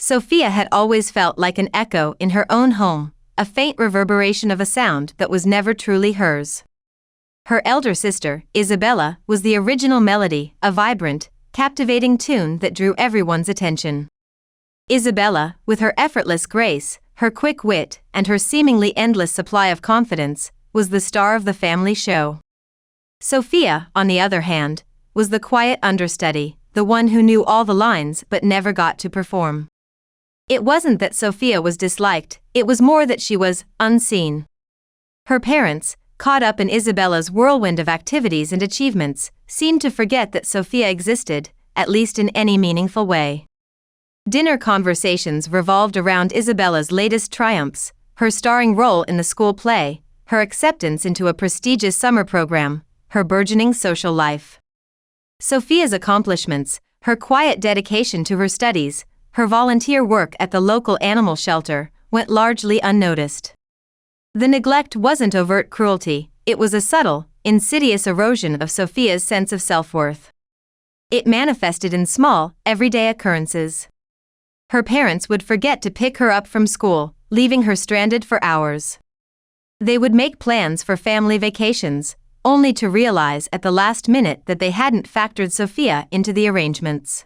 Sophia had always felt like an echo in her own home, a faint reverberation of a sound that was never truly hers. Her elder sister, Isabella, was the original melody, a vibrant, captivating tune that drew everyone's attention. Isabella, with her effortless grace, her quick wit, and her seemingly endless supply of confidence, was the star of the family show. Sophia, on the other hand, was the quiet understudy, the one who knew all the lines but never got to perform. It wasn't that Sophia was disliked, it was more that she was unseen. Her parents, caught up in Isabella's whirlwind of activities and achievements, seemed to forget that Sophia existed, at least in any meaningful way. Dinner conversations revolved around Isabella's latest triumphs, her starring role in the school play, her acceptance into a prestigious summer program, her burgeoning social life. Sophia's accomplishments, her quiet dedication to her studies, her volunteer work at the local animal shelter, went largely unnoticed. The neglect wasn't overt cruelty, it was a subtle, insidious erosion of Sophia's sense of self-worth. It manifested in small, everyday occurrences. Her parents would forget to pick her up from school, leaving her stranded for hours. They would make plans for family vacations, only to realize at the last minute that they hadn't factored Sophia into the arrangements.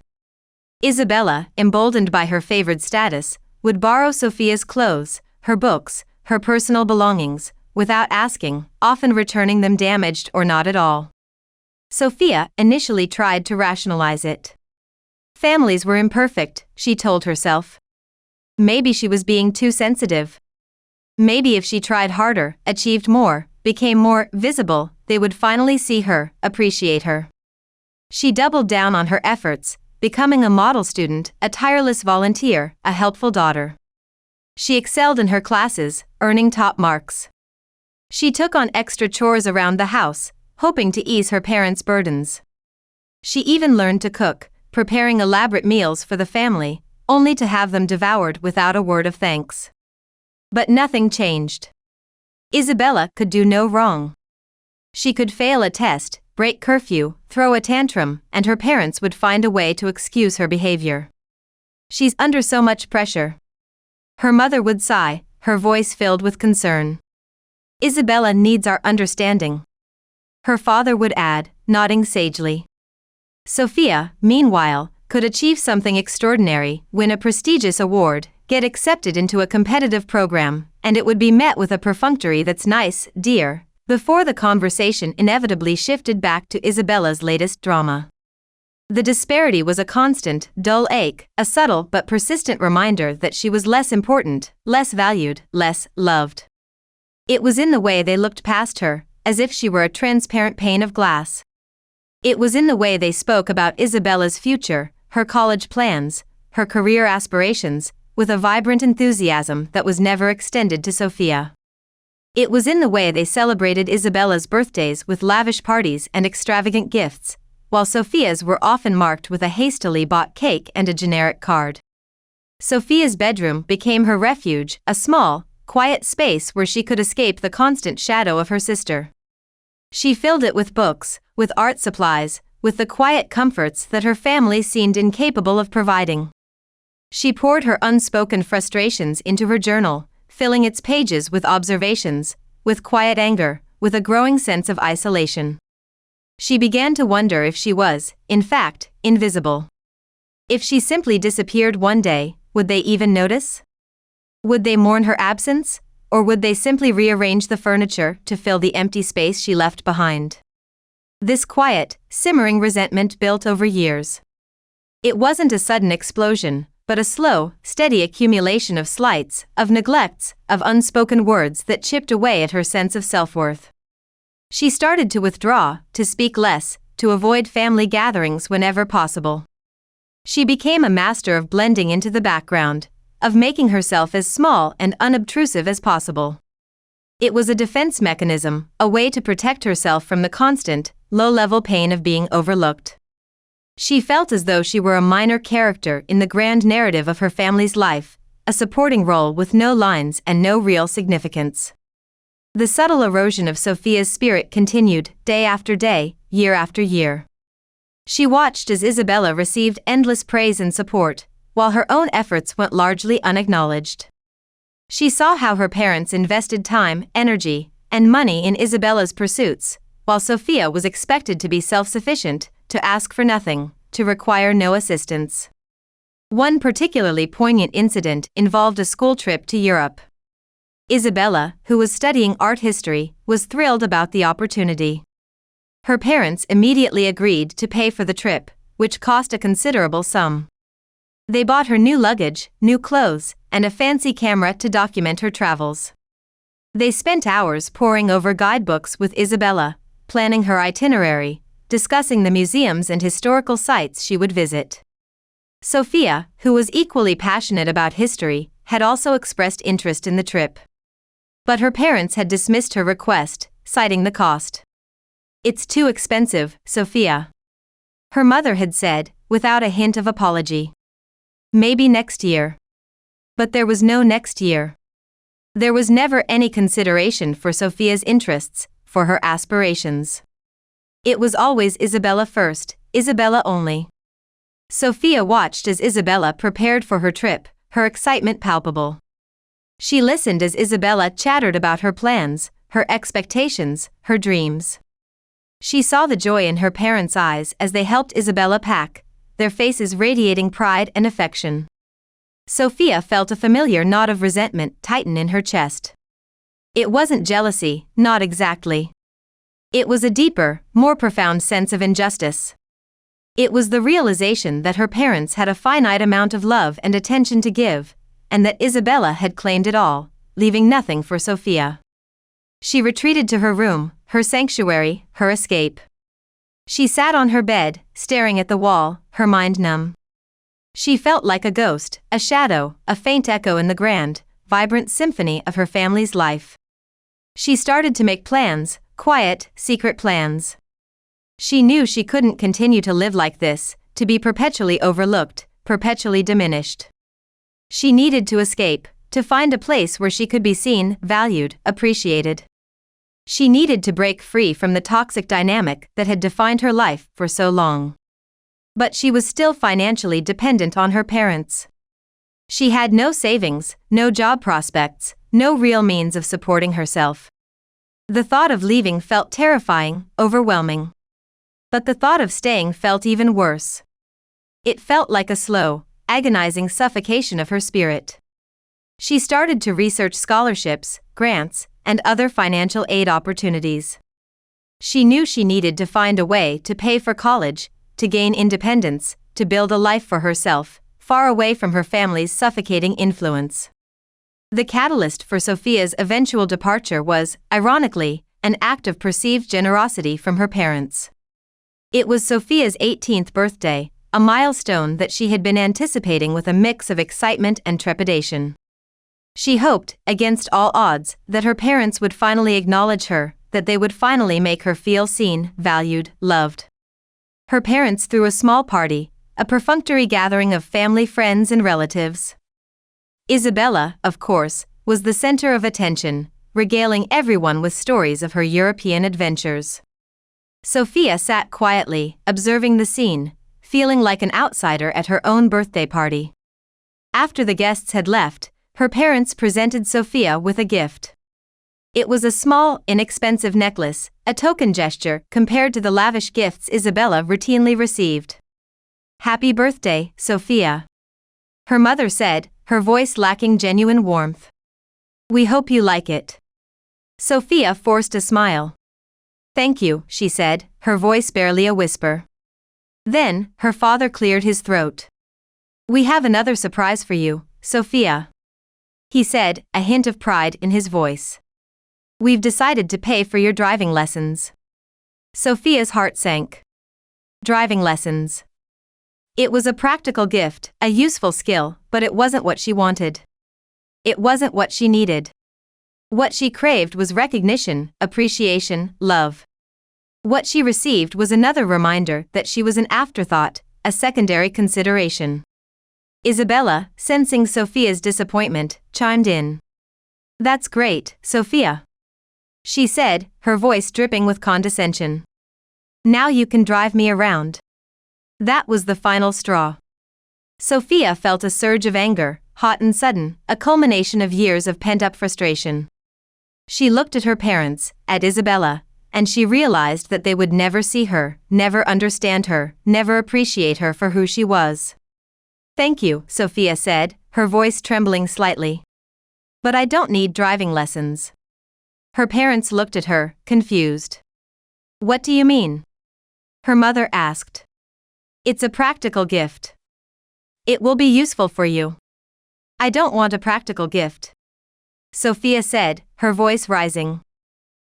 Isabella, emboldened by her favored status, would borrow Sophia's clothes, her books, her personal belongings, without asking, often returning them damaged or not at all. Sophia initially tried to rationalize it. Families were imperfect, she told herself. Maybe she was being too sensitive. Maybe if she tried harder, achieved more, became more visible, they would finally see her, appreciate her. She doubled down on her efforts, becoming a model student, a tireless volunteer, a helpful daughter. She excelled in her classes, earning top marks. She took on extra chores around the house, hoping to ease her parents' burdens. She even learned to cook, preparing elaborate meals for the family, only to have them devoured without a word of thanks. But nothing changed. Isabella could do no wrong. She could fail a test, break curfew, throw a tantrum, and her parents would find a way to excuse her behavior. She's under so much pressure. Her mother would sigh, her voice filled with concern. Isabella needs our understanding. Her father would add, nodding sagely. Sophia, meanwhile, could achieve something extraordinary, win a prestigious award, get accepted into a competitive program, and it would be met with a perfunctory "that's nice, dear," before the conversation inevitably shifted back to Isabella's latest drama. The disparity was a constant, dull ache, a subtle but persistent reminder that she was less important, less valued, less loved. It was in the way they looked past her, as if she were a transparent pane of glass. It was in the way they spoke about Isabella's future, her college plans, her career aspirations, with a vibrant enthusiasm that was never extended to Sophia. It was in the way they celebrated Isabella's birthdays with lavish parties and extravagant gifts, while Sophia's were often marked with a hastily bought cake and a generic card. Sophia's bedroom became her refuge, a small, quiet space where she could escape the constant shadow of her sister. She filled it with books, with art supplies, with the quiet comforts that her family seemed incapable of providing. She poured her unspoken frustrations into her journal, filling its pages with observations, with quiet anger, with a growing sense of isolation. She began to wonder if she was, in fact, invisible. If she simply disappeared one day, would they even notice? Would they mourn her absence, or would they simply rearrange the furniture to fill the empty space she left behind? This quiet, simmering resentment built over years. It wasn't a sudden explosion, but a slow, steady accumulation of slights, of neglects, of unspoken words that chipped away at her sense of self-worth. She started to withdraw, to speak less, to avoid family gatherings whenever possible. She became a master of blending into the background, of making herself as small and unobtrusive as possible. It was a defense mechanism, a way to protect herself from the constant, low-level pain of being overlooked. She felt as though she were a minor character in the grand narrative of her family's life, a supporting role with no lines and no real significance. The subtle erosion of Sophia's spirit continued, day after day, year after year. She watched as Isabella received endless praise and support, while her own efforts went largely unacknowledged. She saw how her parents invested time, energy, and money in Isabella's pursuits, while Sophia was expected to be self-sufficient, to ask for nothing, to require no assistance. One particularly poignant incident involved a school trip to Europe. Isabella, who was studying art history, was thrilled about the opportunity. Her parents immediately agreed to pay for the trip, which cost a considerable sum. They bought her new luggage, new clothes, and a fancy camera to document her travels. They spent hours poring over guidebooks with Isabella, planning her itinerary, discussing the museums and historical sites she would visit. Sophia, who was equally passionate about history, had also expressed interest in the trip. But her parents had dismissed her request, citing the cost. "It's too expensive, Sophia," her mother had said, without a hint of apology. "Maybe next year." But there was no next year. There was never any consideration for Sophia's interests, for her aspirations. It was always Isabella first, Isabella only. Sophia watched as Isabella prepared for her trip, her excitement palpable. She listened as Isabella chattered about her plans, her expectations, her dreams. She saw the joy in her parents' eyes as they helped Isabella pack, their faces radiating pride and affection. Sophia felt a familiar knot of resentment tighten in her chest. It wasn't jealousy, not exactly. It was a deeper, more profound sense of injustice. It was the realization that her parents had a finite amount of love and attention to give, and that Isabella had claimed it all, leaving nothing for Sophia. She retreated to her room, her sanctuary, her escape. She sat on her bed, staring at the wall, her mind numb. She felt like a ghost, a shadow, a faint echo in the grand, vibrant symphony of her family's life. She started to make plans, quiet, secret plans. She knew she couldn't continue to live like this, to be perpetually overlooked, perpetually diminished. She needed to escape, to find a place where she could be seen, valued, appreciated. She needed to break free from the toxic dynamic that had defined her life for so long. But she was still financially dependent on her parents. She had no savings, no job prospects, no real means of supporting herself. The thought of leaving felt terrifying, overwhelming. But the thought of staying felt even worse. It felt like a slow, agonizing suffocation of her spirit. She started to research scholarships, grants, and other financial aid opportunities. She knew she needed to find a way to pay for college, to gain independence, to build a life for herself, far away from her family's suffocating influence. The catalyst for Sophia's eventual departure was, ironically, an act of perceived generosity from her parents. It was Sophia's 18th birthday, a milestone that she had been anticipating with a mix of excitement and trepidation. She hoped, against all odds, that her parents would finally acknowledge her, that they would finally make her feel seen, valued, loved. Her parents threw a small party, a perfunctory gathering of family, friends, and relatives. Isabella, of course, was the center of attention, regaling everyone with stories of her European adventures. Sophia sat quietly, observing the scene, feeling like an outsider at her own birthday party. After the guests had left, her parents presented Sophia with a gift. It was a small, inexpensive necklace, a token gesture compared to the lavish gifts Isabella routinely received. "Happy birthday, Sophia," her mother said, her voice lacking genuine warmth. "We hope you like it." Sophia forced a smile. "Thank you," she said, her voice barely a whisper. Then, her father cleared his throat. "We have another surprise for you, Sophia," he said, a hint of pride in his voice. "We've decided to pay for your driving lessons." Sophia's heart sank. Driving lessons. It was a practical gift, a useful skill, but it wasn't what she wanted. It wasn't what she needed. What she craved was recognition, appreciation, love. What she received was another reminder that she was an afterthought, a secondary consideration. Isabella, sensing Sophia's disappointment, chimed in. "That's great, Sophia," she said, her voice dripping with condescension. "Now you can drive me around." That was the final straw. Sophia felt a surge of anger, hot and sudden, a culmination of years of pent-up frustration. She looked at her parents, at Isabella, and she realized that they would never see her, never understand her, never appreciate her for who she was. "Thank you," Sophia said, her voice trembling slightly. "But I don't need driving lessons." Her parents looked at her, confused. "What do you mean?" her mother asked. "It's a practical gift. It will be useful for you." "I don't want a practical gift," Sophia said, her voice rising.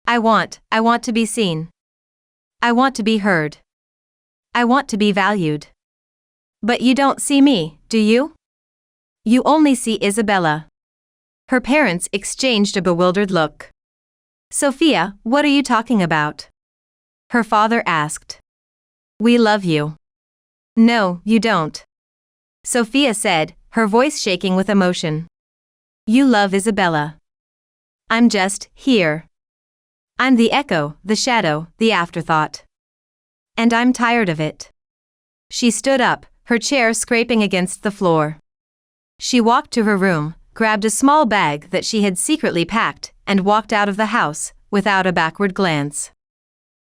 I want to be seen. I want to be heard. I want to be valued." "But you don't see me, do you? You only see Isabella." Her parents exchanged a bewildered look. "Sophia, what are you talking about?" her father asked. "We love you." "No, you don't," Sophia said, her voice shaking with emotion. "You love Isabella. I'm just here. I'm the echo, the shadow, the afterthought. And I'm tired of it." She stood up, her chair scraping against the floor. She walked to her room, grabbed a small bag that she had secretly packed, and walked out of the house, without a backward glance.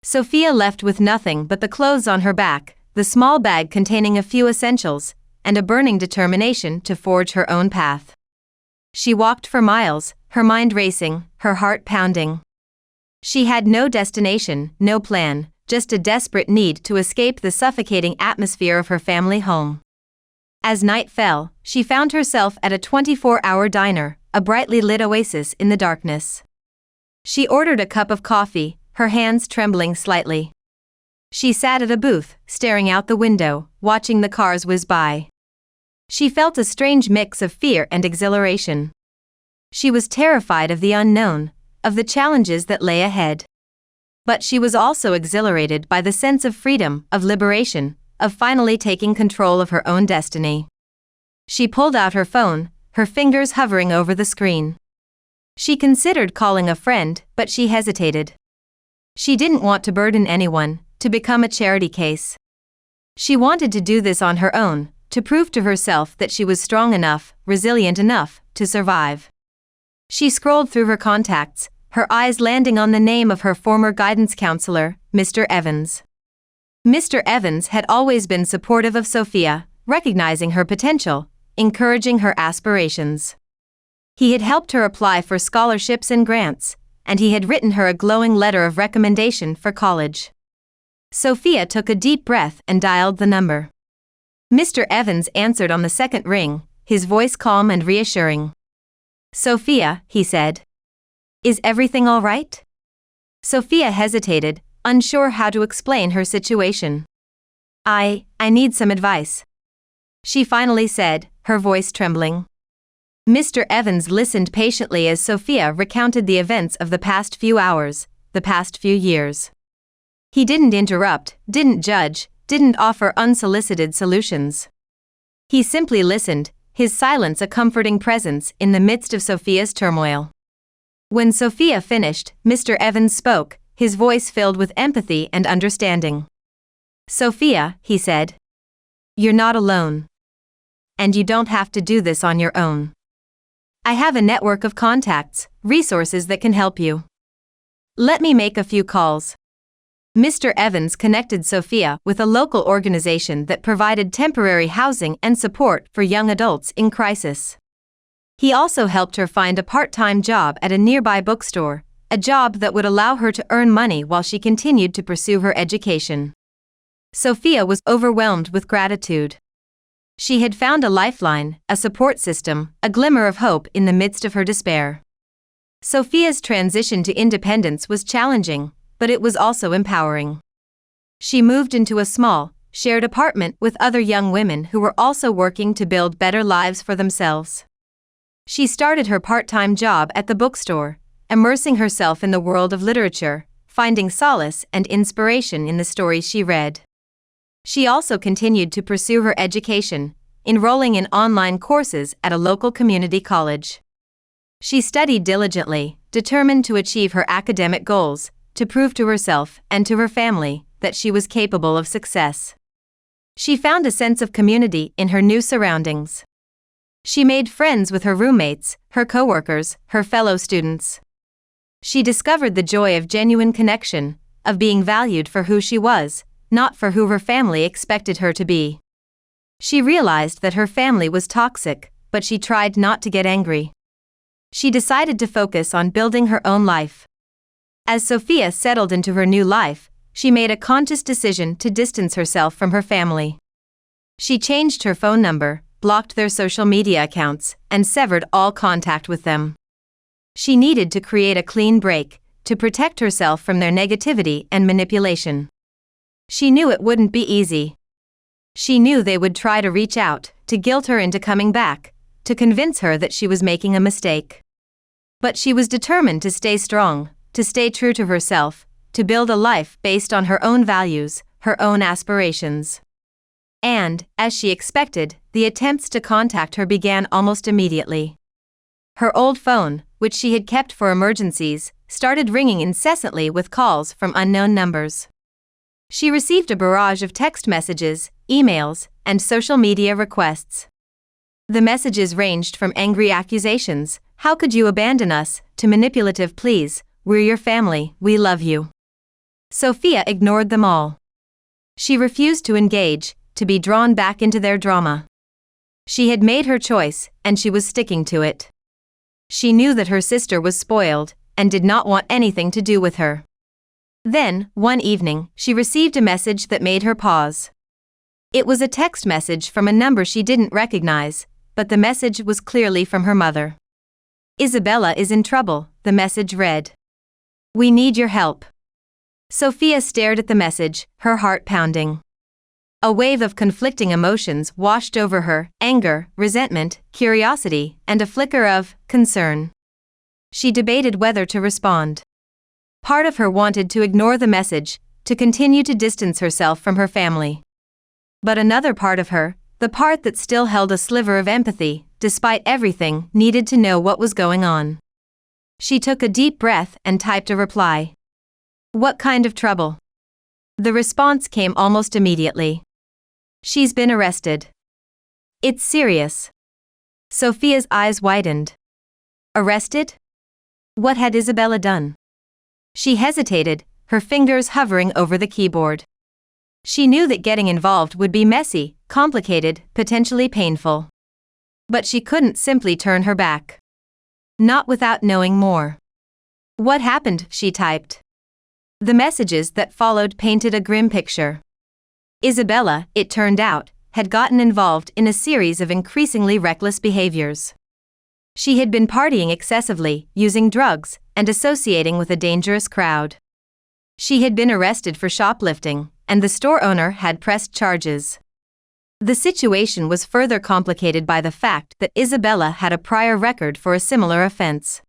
Sophia left with nothing but the clothes on her back, the small bag containing a few essentials, and a burning determination to forge her own path. She walked for miles, her mind racing, her heart pounding. She had no destination, no plan, just a desperate need to escape the suffocating atmosphere of her family home. As night fell, she found herself at a 24-hour diner, a brightly lit oasis in the darkness. She ordered a cup of coffee, her hands trembling slightly. She sat at a booth, staring out the window, watching the cars whiz by. She felt a strange mix of fear and exhilaration. She was terrified of the unknown, of the challenges that lay ahead. But she was also exhilarated by the sense of freedom, of liberation, of finally taking control of her own destiny. She pulled out her phone, her fingers hovering over the screen. She considered calling a friend, but she hesitated. She didn't want to burden anyone, to become a charity case. She wanted to do this on her own, to prove to herself that she was strong enough, resilient enough, to survive. She scrolled through her contacts, her eyes landing on the name of her former guidance counselor, Mr. Evans. Mr. Evans had always been supportive of Sophia, recognizing her potential, encouraging her aspirations. He had helped her apply for scholarships and grants, and he had written her a glowing letter of recommendation for college. Sophia took a deep breath and dialed the number. Mr. Evans answered on the second ring, his voice calm and reassuring. "Sophia," he said. "Is everything all right?" Sophia hesitated, unsure how to explain her situation. I need some advice," she finally said, her voice trembling. Mr. Evans listened patiently as Sophia recounted the events of the past few hours, the past few years. He didn't interrupt, didn't judge, didn't offer unsolicited solutions. He simply listened, his silence a comforting presence in the midst of Sophia's turmoil. When Sophia finished, Mr. Evans spoke, his voice filled with empathy and understanding. "Sophia," he said, "you're not alone. And you don't have to do this on your own. I have a network of contacts, resources that can help you. Let me make a few calls." Mr. Evans connected Sophia with a local organization that provided temporary housing and support for young adults in crisis. He also helped her find a part-time job at a nearby bookstore, a job that would allow her to earn money while she continued to pursue her education. Sophia was overwhelmed with gratitude. She had found a lifeline, a support system, a glimmer of hope in the midst of her despair. Sophia's transition to independence was challenging, but it was also empowering. She moved into a small, shared apartment with other young women who were also working to build better lives for themselves. She started her part-time job at the bookstore, immersing herself in the world of literature, finding solace and inspiration in the stories she read. She also continued to pursue her education, enrolling in online courses at a local community college. She studied diligently, determined to achieve her academic goals, to prove to herself and to her family that she was capable of success. She found a sense of community in her new surroundings. She made friends with her roommates, her coworkers, her fellow students. She discovered the joy of genuine connection, of being valued for who she was, not for who her family expected her to be. She realized that her family was toxic, but she tried not to get angry. She decided to focus on building her own life. As Sophia settled into her new life, she made a conscious decision to distance herself from her family. She changed her phone number, blocked their social media accounts, and severed all contact with them. She needed to create a clean break, to protect herself from their negativity and manipulation. She knew it wouldn't be easy. She knew they would try to reach out, to guilt her into coming back, to convince her that she was making a mistake. But she was determined to stay strong, to stay true to herself, to build a life based on her own values, her own aspirations. And, as she expected, the attempts to contact her began almost immediately. Her old phone, which she had kept for emergencies, started ringing incessantly with calls from unknown numbers. She received a barrage of text messages, emails, and social media requests. The messages ranged from angry accusations, "How could you abandon us?" to manipulative pleas, "We're your family, we love you." Sophia ignored them all. She refused to engage, to be drawn back into their drama. She had made her choice, and she was sticking to it. She knew that her sister was spoiled, and did not want anything to do with her. Then, one evening, she received a message that made her pause. It was a text message from a number she didn't recognize, but the message was clearly from her mother. "Isabella is in trouble," the message read. "We need your help." Sophia stared at the message, her heart pounding. A wave of conflicting emotions washed over her: anger, resentment, curiosity, and a flicker of concern. She debated whether to respond. Part of her wanted to ignore the message, to continue to distance herself from her family. But another part of her, the part that still held a sliver of empathy, despite everything, needed to know what was going on. She took a deep breath and typed a reply. "What kind of trouble?" The response came almost immediately. "She's been arrested." "It's serious." Sophia's eyes widened. Arrested? What had Isabella done? She hesitated, her fingers hovering over the keyboard. She knew that getting involved would be messy, complicated, potentially painful. But she couldn't simply turn her back. Not without knowing more. "What happened?" she typed. The messages that followed painted a grim picture. Isabella, it turned out, had gotten involved in a series of increasingly reckless behaviors. She had been partying excessively, using drugs, and associating with a dangerous crowd. She had been arrested for shoplifting, and the store owner had pressed charges. The situation was further complicated by the fact that Isabella had a prior record for a similar offense.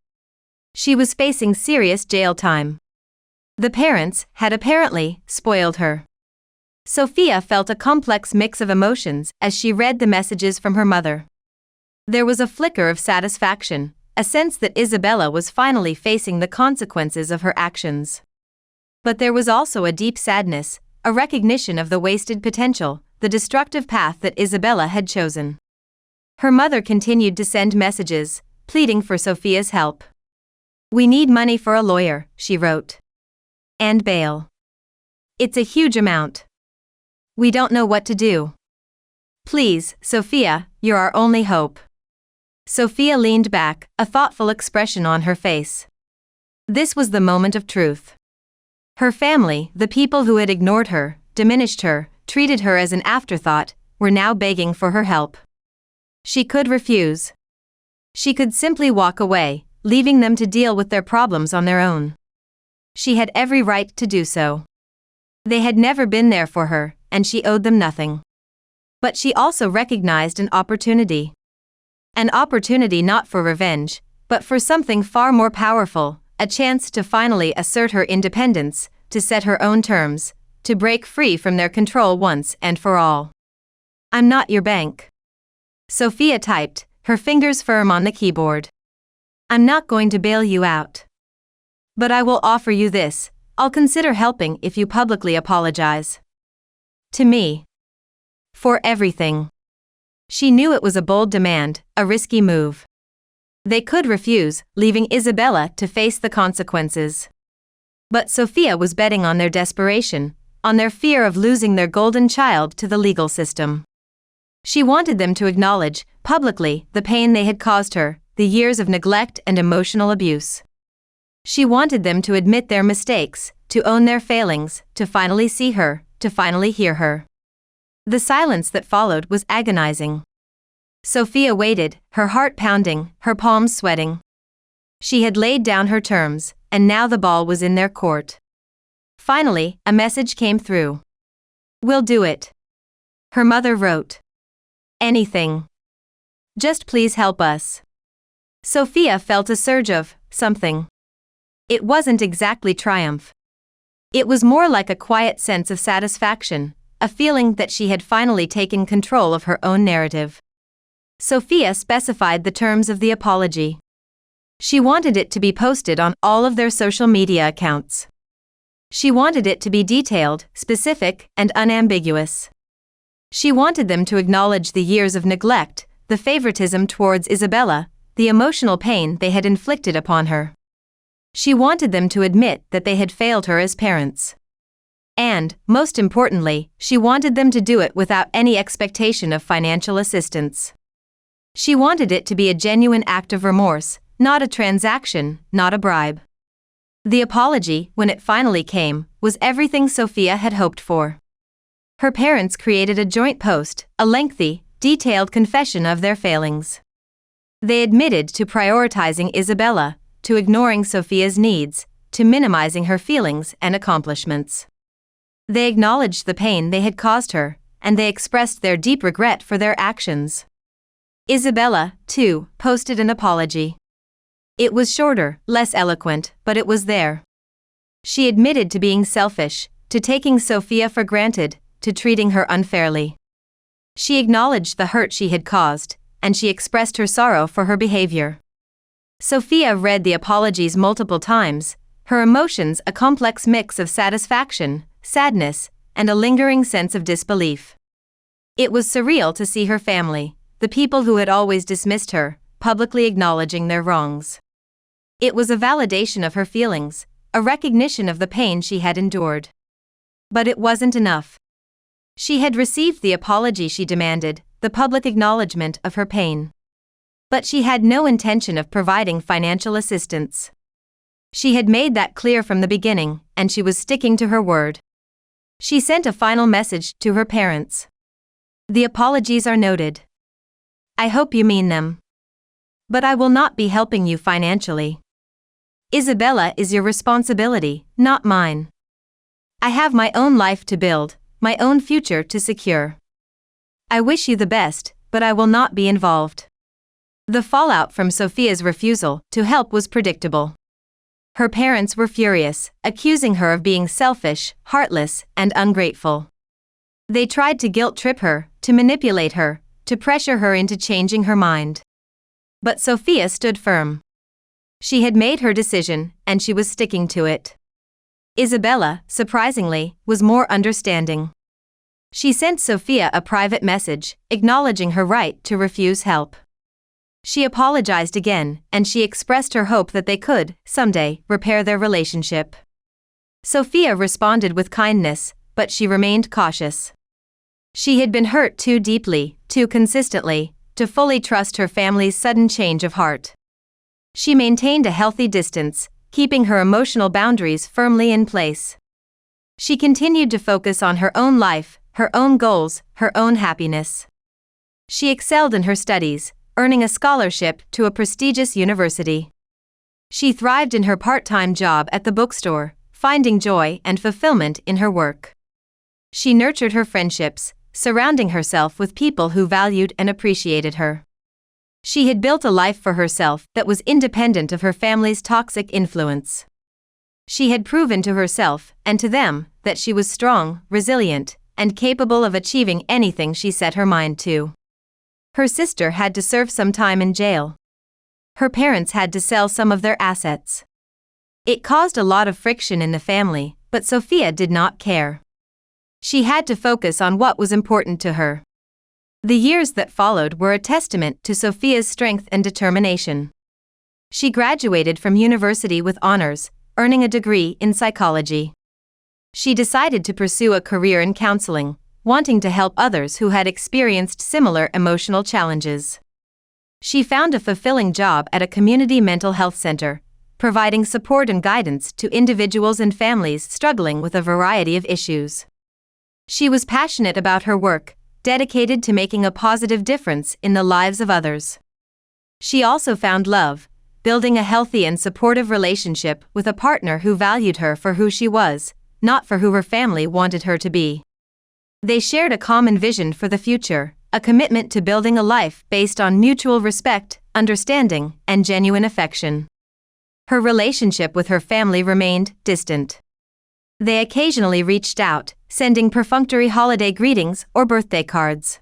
She was facing serious jail time. The parents had apparently spoiled her. Sophia felt a complex mix of emotions as she read the messages from her mother. There was a flicker of satisfaction, a sense that Isabella was finally facing the consequences of her actions. But there was also a deep sadness, a recognition of the wasted potential, the destructive path that Isabella had chosen. Her mother continued to send messages, pleading for Sophia's help. "We need money for a lawyer," she wrote. "And bail. It's a huge amount. We don't know what to do. Please, Sophia, you're our only hope." Sophia leaned back, a thoughtful expression on her face. This was the moment of truth. Her family, the people who had ignored her, diminished her, treated her as an afterthought, were now begging for her help. She could refuse. She could simply walk away, leaving them to deal with their problems on their own. She had every right to do so. They had never been there for her, and she owed them nothing. But she also recognized an opportunity. An opportunity not for revenge, but for something far more powerful, a chance to finally assert her independence, to set her own terms, to break free from their control once and for all. "I'm not your bank," Sophia typed, her fingers firm on the keyboard. "I'm not going to bail you out. But I will offer you this: I'll consider helping if you publicly apologize. To me." For everything. She knew it was a bold demand, a risky move. They could refuse, leaving Isabella to face the consequences. But Sophia was betting on their desperation, on their fear of losing their golden child to the legal system. She wanted them to acknowledge, publicly, the pain they had caused her, the years of neglect and emotional abuse. She wanted them to admit their mistakes, to own their failings, to finally see her, to finally hear her. The silence that followed was agonizing. Sophia waited, her heart pounding, her palms sweating. She had laid down her terms, and now the ball was in their court. Finally, a message came through. "We'll do it." Her mother wrote. "Anything. Just please help us." Sophia felt a surge of something. It wasn't exactly triumph. It was more like a quiet sense of satisfaction, a feeling that she had finally taken control of her own narrative. Sophia specified the terms of the apology. She wanted it to be posted on all of their social media accounts. She wanted it to be detailed, specific, and unambiguous. She wanted them to acknowledge the years of neglect, the favoritism towards Isabella, the emotional pain they had inflicted upon her. She wanted them to admit that they had failed her as parents. And, most importantly, she wanted them to do it without any expectation of financial assistance. She wanted it to be a genuine act of remorse, not a transaction, not a bribe. The apology, when it finally came, was everything Sophia had hoped for. Her parents created a joint post, a lengthy, detailed confession of their failings. They admitted to prioritizing Isabella, to ignoring Sophia's needs, to minimizing her feelings and accomplishments. They acknowledged the pain they had caused her, and they expressed their deep regret for their actions. Isabella, too, posted an apology. It was shorter, less eloquent, but it was there. She admitted to being selfish, to taking Sophia for granted, to treating her unfairly. She acknowledged the hurt she had caused, and she expressed her sorrow for her behavior. Sophia read the apologies multiple times, her emotions a complex mix of satisfaction, sadness, and a lingering sense of disbelief. It was surreal to see her family, the people who had always dismissed her, publicly acknowledging their wrongs. It was a validation of her feelings, a recognition of the pain she had endured. But it wasn't enough. She had received the apology she demanded, the public acknowledgement of her pain. But she had no intention of providing financial assistance. She had made that clear from the beginning, and she was sticking to her word. She sent a final message to her parents. "The apologies are noted. I hope you mean them. But I will not be helping you financially. Isabella is your responsibility, not mine. I have my own life to build, my own future to secure. I wish you the best, but I will not be involved." The fallout from Sophia's refusal to help was predictable. Her parents were furious, accusing her of being selfish, heartless, and ungrateful. They tried to guilt-trip her, to manipulate her, to pressure her into changing her mind. But Sophia stood firm. She had made her decision, and she was sticking to it. Isabella, surprisingly, was more understanding. She sent Sophia a private message, acknowledging her right to refuse help. She apologized again, and she expressed her hope that they could, someday, repair their relationship. Sophia responded with kindness, but she remained cautious. She had been hurt too deeply, too consistently, to fully trust her family's sudden change of heart. She maintained a healthy distance, keeping her emotional boundaries firmly in place. She continued to focus on her own life, her own goals, her own happiness. She excelled in her studies, earning a scholarship to a prestigious university. She thrived in her part-time job at the bookstore, finding joy and fulfillment in her work. She nurtured her friendships, surrounding herself with people who valued and appreciated her. She had built a life for herself that was independent of her family's toxic influence. She had proven to herself, and to them, that she was strong, resilient, and capable of achieving anything she set her mind to. Her sister had to serve some time in jail. Her parents had to sell some of their assets. It caused a lot of friction in the family, but Sophia did not care. She had to focus on what was important to her. The years that followed were a testament to Sophia's strength and determination. She graduated from university with honors, earning a degree in psychology. She decided to pursue a career in counseling, wanting to help others who had experienced similar emotional challenges. She found a fulfilling job at a community mental health center, providing support and guidance to individuals and families struggling with a variety of issues. She was passionate about her work, dedicated to making a positive difference in the lives of others. She also found love, building a healthy and supportive relationship with a partner who valued her for who she was, not for who her family wanted her to be. They shared a common vision for the future, a commitment to building a life based on mutual respect, understanding, and genuine affection. Her relationship with her family remained distant. They occasionally reached out, sending perfunctory holiday greetings or birthday cards.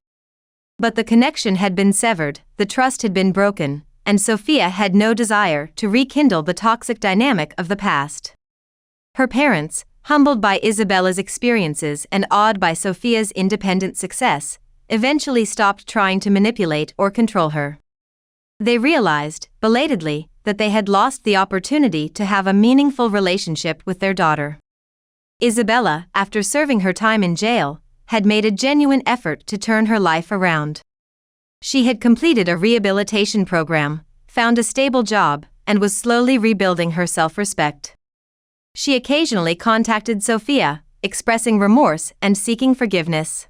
But the connection had been severed, the trust had been broken, and Sophia had no desire to rekindle the toxic dynamic of the past. Her parents, humbled by Isabella's experiences and awed by Sophia's independent success, eventually stopped trying to manipulate or control her. They realized, belatedly, that they had lost the opportunity to have a meaningful relationship with their daughter. Isabella, after serving her time in jail, had made a genuine effort to turn her life around. She had completed a rehabilitation program, found a stable job, and was slowly rebuilding her self-respect. She occasionally contacted Sophia, expressing remorse and seeking forgiveness.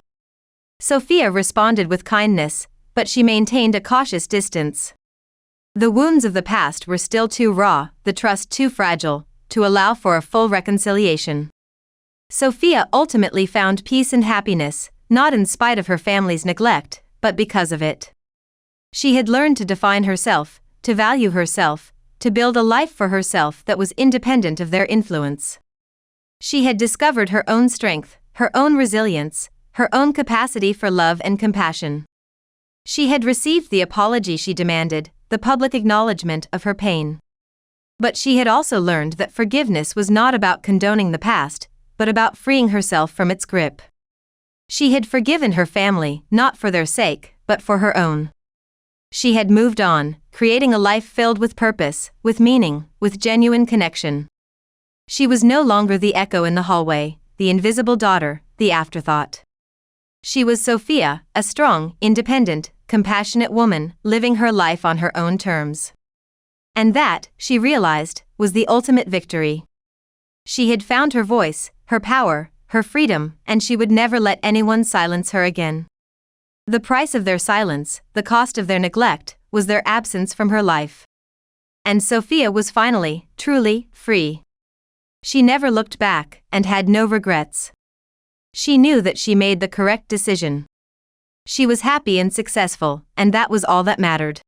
Sophia responded with kindness, but she maintained a cautious distance. The wounds of the past were still too raw, the trust too fragile, to allow for a full reconciliation. Sophia ultimately found peace and happiness, not in spite of her family's neglect, but because of it. She had learned to define herself, to value herself, to build a life for herself that was independent of their influence. She had discovered her own strength, her own resilience, her own capacity for love and compassion. She had received the apology she demanded, the public acknowledgement of her pain. But she had also learned that forgiveness was not about condoning the past, but about freeing herself from its grip. She had forgiven her family, not for their sake, but for her own. She had moved on, creating a life filled with purpose, with meaning, with genuine connection. She was no longer the echo in the hallway, the invisible daughter, the afterthought. She was Sophia, a strong, independent, compassionate woman, living her life on her own terms. And that, she realized, was the ultimate victory. She had found her voice, her power, her freedom, and she would never let anyone silence her again. The price of their silence, the cost of their neglect, was their absence from her life. And Sophia was finally, truly, free. She never looked back, and had no regrets. She knew that she made the correct decision. She was happy and successful, and that was all that mattered.